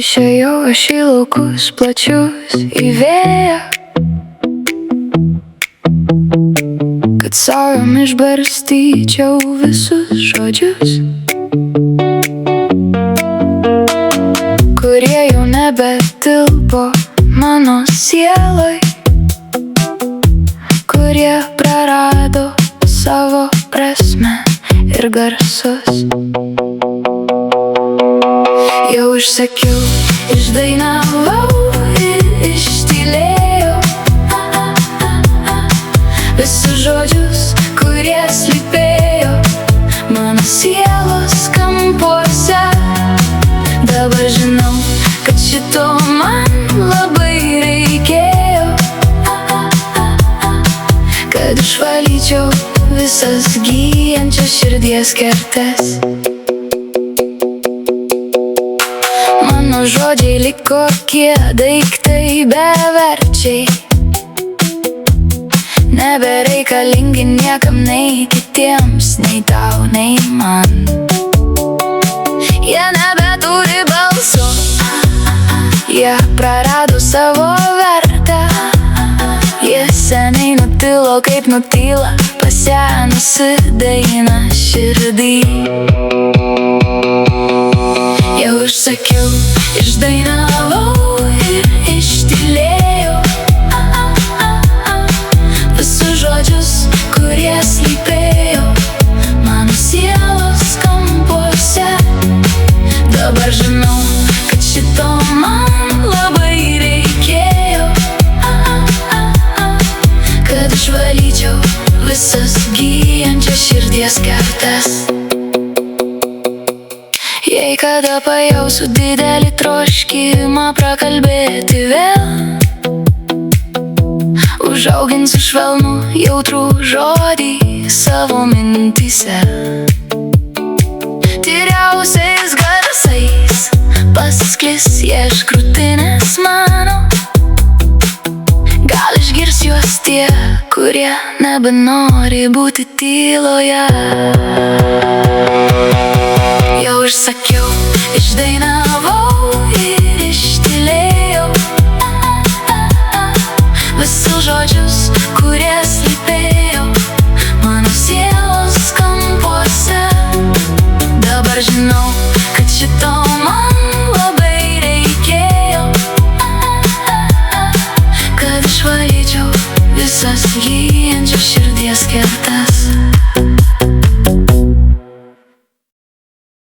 Išėjau aš į laukus plačius, į vėją, kad saujom išbarstyčiau visus žodžius, kurie jau nebetilpo mano sieloj, kurie prarado savo prasmę ir garsus. Jau išsakiau, išdainavau ir ištylėjau visus žodžius, kurie slypėjo mano sielos kampuose. Dabar žinau, kad šito man labai reikėjo, kad išvalyčiau visas gyjančias širdies kertes. Mano žodžiai lyg kokie daiktai beverčiai, nebereikalingi niekam, nei kitiems, nei tau, nei man. Jie nebeturi balso, jie prarado savo vertę, jie seniai nutilo, kaip nutyla pasenusi daina širdį. Jau išsakiau, išdainavau ir ištylėjau visus žodžius, kurie slypėjo mano sielos kampuose. Dabar žinau, kad šito man labai reikėjo, kad išvalyčiau visas gyjančias širdies kertes. Jei kada pajausiu didelį troškimą prakalbėti vėl, užauginsiu švelnų, jautrų žodį savo mintyse. Tyriausiais garsais pasklis jie iš krūtinės mano, gal išgirs juos tie, kurie nebenori būti tyloje. Jau išsakiau, išdainavau ir ištylėjau visus žodžius, kurie slypėjo mano sielos kampuose. Dabar žinau, kad šito